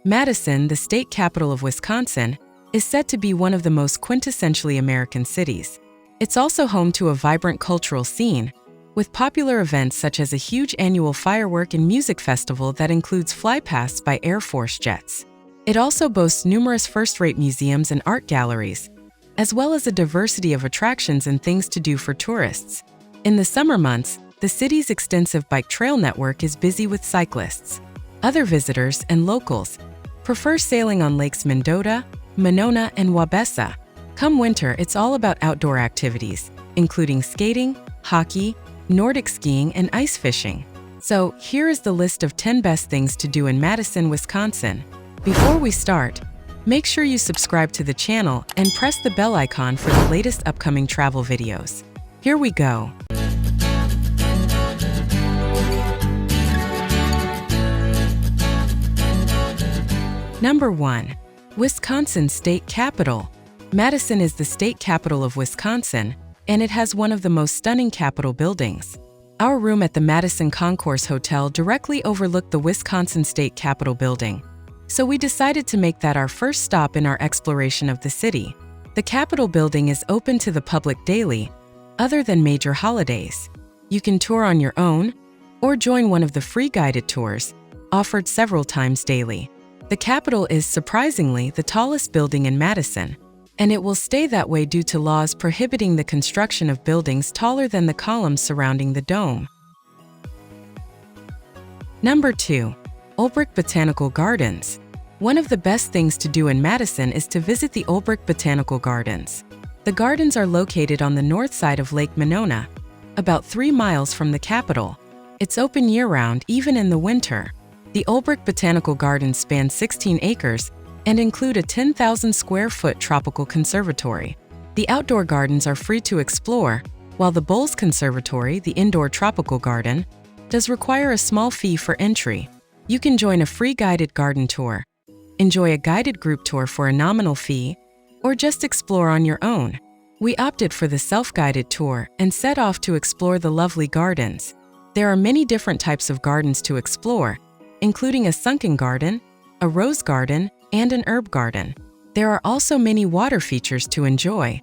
Madison, the state capital of Wisconsin, is said to be one of the most quintessentially American cities. It's also home to a vibrant cultural scene, with popular events such as a huge annual firework and music festival that includes flypasts by Air Force jets. It also boasts numerous first-rate museums and art galleries, as well as a diversity of attractions and things to do for tourists. In the summer months, the city's extensive bike trail network is busy with cyclists. Other visitors and locals prefer sailing on lakes Mendota, Monona, and Waubesa. Come winter, it's all about outdoor activities, including skating, hockey, Nordic skiing, and ice fishing. So, here is the list of 10 best things to do in Madison, Wisconsin. Before we start, make sure you subscribe to the channel and press the bell icon for the latest upcoming travel videos. Here we go. Number 1. Wisconsin State Capitol. Madison is the state capital of Wisconsin, and it has one of the most stunning Capitol buildings. Our room at the Madison Concourse Hotel directly overlooked the Wisconsin State Capitol building, so we decided to make that our first stop in our exploration of the city. The Capitol building is open to the public daily, other than major holidays. You can tour on your own, or join one of the free guided tours, offered several times daily. The Capitol is surprisingly the tallest building in Madison, and it will stay that way due to laws prohibiting the construction of buildings taller than the columns surrounding the dome. Number 2. Olbrich Botanical Gardens. One of the best things to do in Madison is to visit the Olbrich Botanical Gardens. The gardens are located on the north side of Lake Monona, about 3 miles from the Capitol. It's open year-round, even in the winter. The Olbrich Botanical Gardens span 16 acres and include a 10,000-square-foot tropical conservatory. The outdoor gardens are free to explore, while the Bowles Conservatory, the indoor tropical garden, does require a small fee for entry. You can join a free guided garden tour, enjoy a guided group tour for a nominal fee, or just explore on your own. We opted for the self-guided tour and set off to explore the lovely gardens. There are many different types of gardens to explore, including a sunken garden, a rose garden, and an herb garden. There are also many water features to enjoy.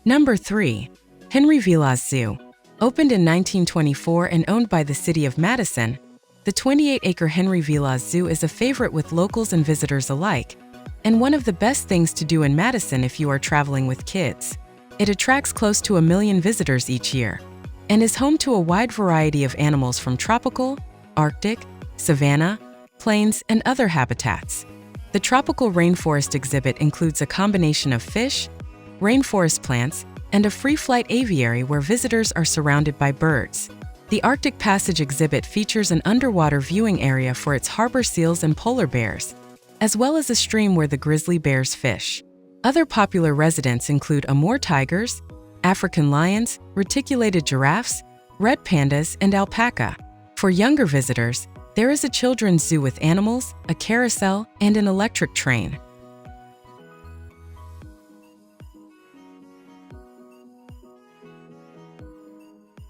Number 3. Henry Vilas Zoo. Opened in 1924 and owned by the city of Madison, the 28-acre Henry Vilas Zoo is a favorite with locals and visitors alike, and one of the best things to do in Madison if you are traveling with kids. It attracts close to 1 million visitors each year, and is home to a wide variety of animals from tropical, Arctic, savanna, plains, and other habitats. The tropical rainforest exhibit includes a combination of fish, rainforest plants, and a free-flight aviary where visitors are surrounded by birds. The Arctic Passage exhibit features an underwater viewing area for its harbor seals and polar bears, as well as a stream where the grizzly bears fish. Other popular residents include Amur tigers, African lions, reticulated giraffes, red pandas, and alpaca. For younger visitors, there is a children's zoo with animals, a carousel, and an electric train.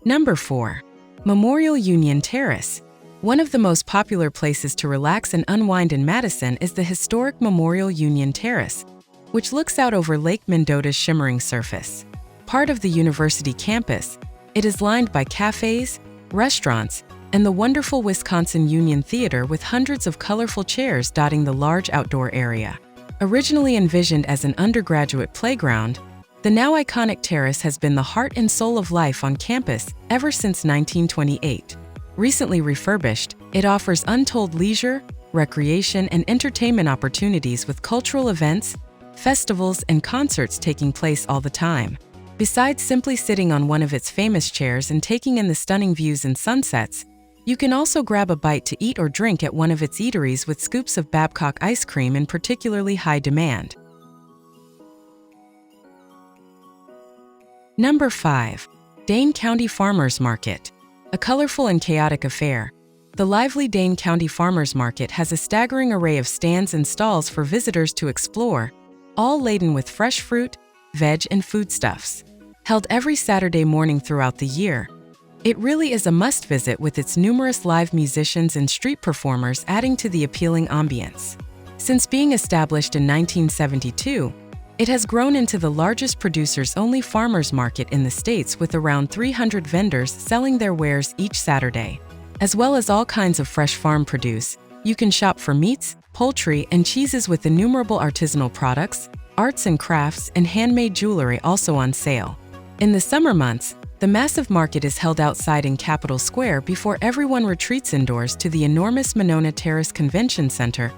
Number 4. Memorial Union Terrace. One of the most popular places to relax and unwind in Madison is the historic Memorial Union Terrace, which looks out over Lake Mendota's shimmering surface. Part of the university campus, it is lined by cafes, restaurants, and the wonderful Wisconsin Union Theater with hundreds of colorful chairs dotting the large outdoor area. Originally envisioned as an undergraduate playground, the now iconic terrace has been the heart and soul of life on campus ever since 1928. Recently refurbished, it offers untold leisure, recreation, and entertainment opportunities with cultural events, festivals, and concerts taking place all the time. Besides simply sitting on one of its famous chairs and taking in the stunning views and sunsets, you can also grab a bite to eat or drink at one of its eateries with scoops of Babcock ice cream in particularly high demand. Number 5. Dane County Farmers Market. A colorful and chaotic affair, the lively Dane County Farmers Market has a staggering array of stands and stalls for visitors to explore, all laden with fresh fruit, veg, and foodstuffs. Held every Saturday morning throughout the year, It really is a must-visit with its numerous live musicians and street performers adding to the appealing ambience. Since being established in 1972, it has grown into the largest producers-only farmers market in the States with around 300 vendors selling their wares each Saturday. As well as all kinds of fresh farm produce, you can shop for meats, poultry, and cheeses with innumerable artisanal products, arts and crafts, and handmade jewelry also on sale. In the summer months, the massive market is held outside in Capitol Square before everyone retreats indoors to the enormous Monona Terrace Convention Center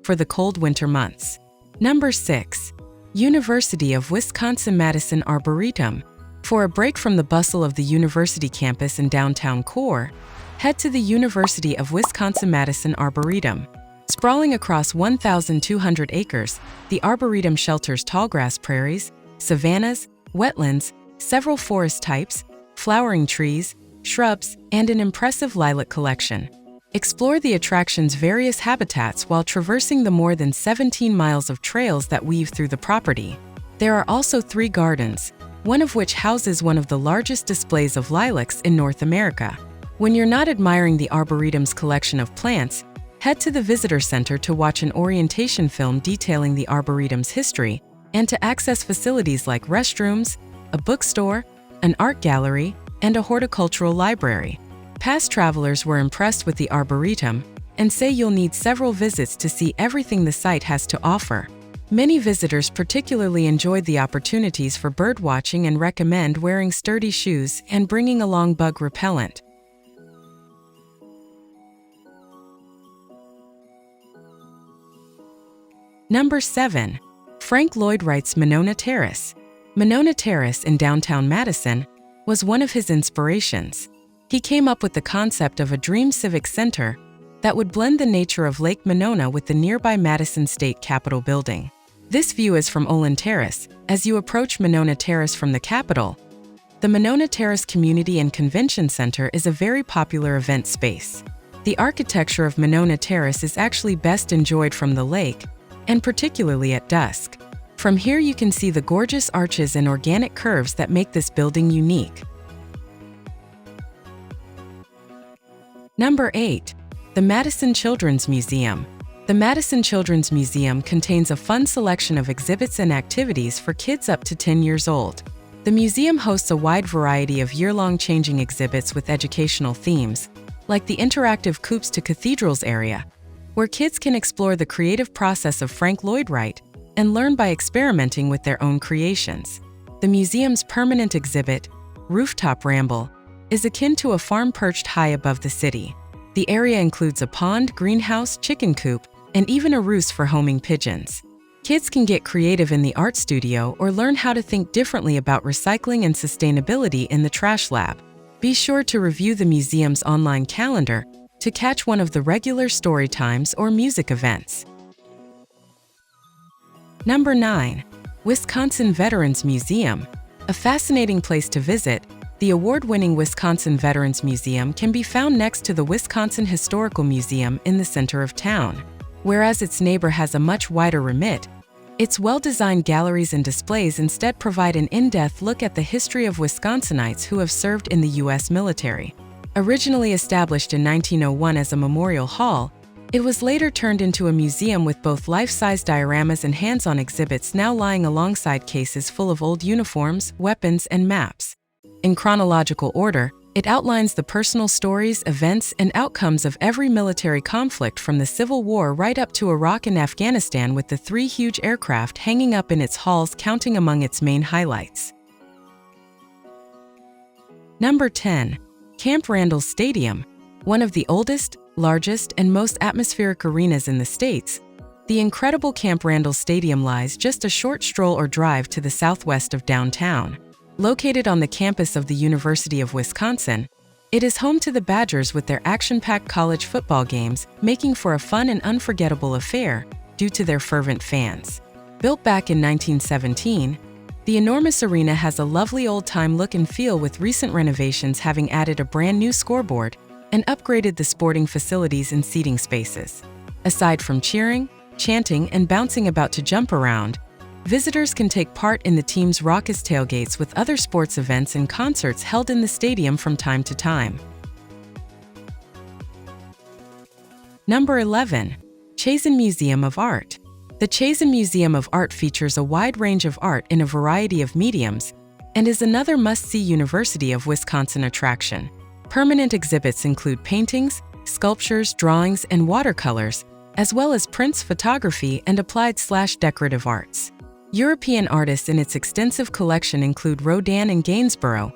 for the cold winter months. Number 6. University of Wisconsin-Madison Arboretum. For a break from the bustle of the university campus in downtown core, head to the University of Wisconsin-Madison Arboretum. Sprawling across 1,200 acres, the Arboretum shelters tallgrass prairies, savannas, wetlands, several forest types, flowering trees, shrubs, and an impressive lilac collection. Explore the attraction's various habitats while traversing the more than 17 miles of trails that weave through the property. There are also 3 gardens, one of which houses one of the largest displays of lilacs in North America. When you're not admiring the Arboretum's collection of plants, head to the Visitor Center to watch an orientation film detailing the Arboretum's history and to access facilities like restrooms, a bookstore, an art gallery, and a horticultural library. Past travelers were impressed with the Arboretum and say you'll need several visits to see everything the site has to offer. Many visitors particularly enjoyed the opportunities for bird watching and recommend wearing sturdy shoes and bringing along bug repellent. Number 7. Frank Lloyd Wright's Monona Terrace. Monona Terrace in downtown Madison was one of his inspirations. He came up with the concept of a dream civic center that would blend the nature of Lake Monona with the nearby Madison State Capitol building. This view is from Olin Terrace. As you approach Monona Terrace from the Capitol, the Monona Terrace Community and Convention Center is a very popular event space. The architecture of Monona Terrace is actually best enjoyed from the lake, and particularly at dusk. From here you can see the gorgeous arches and organic curves that make this building unique. Number 8. The Madison Children's Museum. The Madison Children's Museum contains a fun selection of exhibits and activities for kids up to 10 years old. The museum hosts a wide variety of year-long changing exhibits with educational themes, like the interactive Coops to Cathedrals area, where kids can explore the creative process of Frank Lloyd Wright and learn by experimenting with their own creations. The museum's permanent exhibit, Rooftop Ramble, is akin to a farm perched high above the city. The area includes a pond, greenhouse, chicken coop, and even a roost for homing pigeons. Kids can get creative in the art studio or learn how to think differently about recycling and sustainability in the trash lab. Be sure to review the museum's online calendar to catch one of the regular story times or music events. Number 9. Wisconsin Veterans Museum. A fascinating place to visit, the award-winning Wisconsin Veterans Museum can be found next to the Wisconsin Historical Museum in the center of town. Whereas its neighbor has a much wider remit, its well-designed galleries and displays instead provide an in-depth look at the history of Wisconsinites who have served in the U.S. military. Originally established in 1901 as a memorial hall, it was later turned into a museum with both life-size dioramas and hands-on exhibits now lying alongside cases full of old uniforms, weapons, and maps. In chronological order, it outlines the personal stories, events, and outcomes of every military conflict from the Civil War right up to Iraq and Afghanistan, with the 3 huge aircraft hanging up in its halls counting among its main highlights. Number 10. Camp Randall Stadium. One of the oldest, largest, and most atmospheric arenas in the States, the incredible Camp Randall Stadium lies just a short stroll or drive to the southwest of downtown. Located on the campus of the University of Wisconsin, it is home to the Badgers with their action-packed college football games, making for a fun and unforgettable affair due to their fervent fans. Built back in 1917, the enormous arena has a lovely old-time look and feel, with recent renovations having added a brand new scoreboard and upgraded the sporting facilities and seating spaces. Aside from cheering, chanting, and bouncing about to jump around, Visitors can take part in the team's raucous tailgates with other sports events and concerts held in the stadium from time to time. Number 11. Chazen Museum of Art. The Chazen Museum of Art features a wide range of art in a variety of mediums and is another must-see University of Wisconsin attraction. Permanent exhibits include paintings, sculptures, drawings, and watercolors, as well as prints, photography, and applied/decorative arts. European artists in its extensive collection include Rodin and Gainsborough,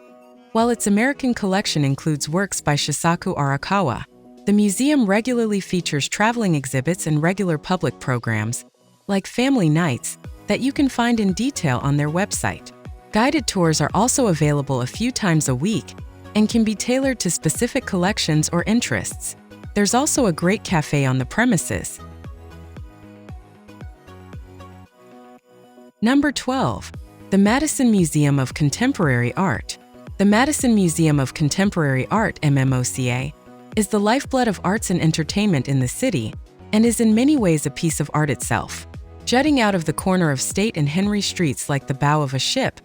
while its American collection includes works by Shisaku Arakawa. The museum regularly features traveling exhibits and regular public programs, like family nights, that you can find in detail on their website. Guided tours are also available a few times a week and can be tailored to specific collections or interests. There's also a great cafe on the premises. Number 12. The Madison Museum of Contemporary Art. The Madison Museum of Contemporary Art, MMOCA, is the lifeblood of arts and entertainment in the city and is in many ways a piece of art itself. Jutting out of the corner of State and Henry Streets like the bow of a ship,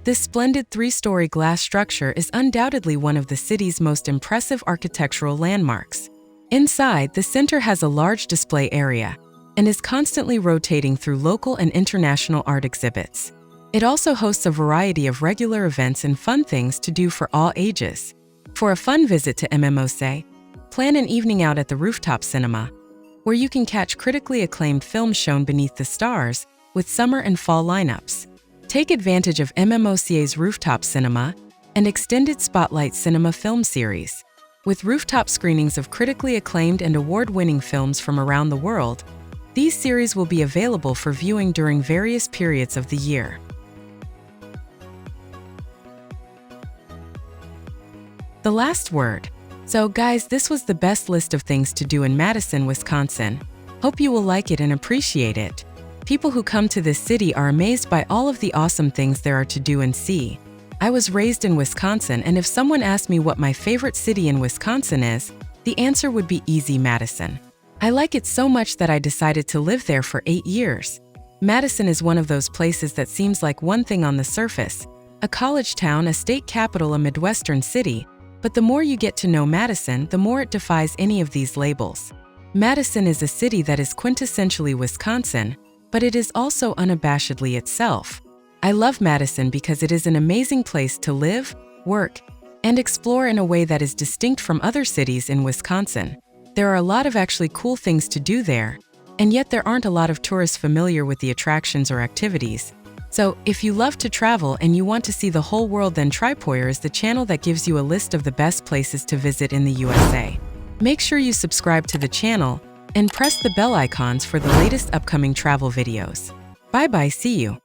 this splendid three-story glass structure is undoubtedly one of the city's most impressive architectural landmarks. Inside, the center has a large display area and is constantly rotating through local and international art exhibits. It also hosts a variety of regular events and fun things to do for all ages. For a fun visit to MMOCA, plan an evening out at the rooftop cinema, where you can catch critically acclaimed films shown beneath the stars with summer and fall lineups. Take advantage of MMOCA's rooftop cinema and extended spotlight cinema film series. With rooftop screenings of critically acclaimed and award-winning films from around the world, these series will be available for viewing during various periods of the year. The last word. So guys, this was the best list of things to do in Madison, Wisconsin. Hope you will like it and appreciate it. People who come to this city are amazed by all of the awesome things there are to do and see. I was raised in Wisconsin, and if someone asked me what my favorite city in Wisconsin is, the answer would be easy: Madison. I like it so much that I decided to live there for 8 years. Madison is one of those places that seems like one thing on the surface: a college town, a state capital, a Midwestern city. But the more you get to know Madison, the more it defies any of these labels. Madison is a city that is quintessentially Wisconsin, but it is also unabashedly itself. I love Madison because it is an amazing place to live, work, and explore in a way that is distinct from other cities in Wisconsin. There are a lot of actually cool things to do there, and yet there aren't a lot of tourists familiar with the attractions or activities. So, if you love to travel and you want to see the whole world, then Tripoyer is the channel that gives you a list of the best places to visit in the USA. Make sure you subscribe to the channel and press the bell icons for the latest upcoming travel videos. Bye-bye, see you.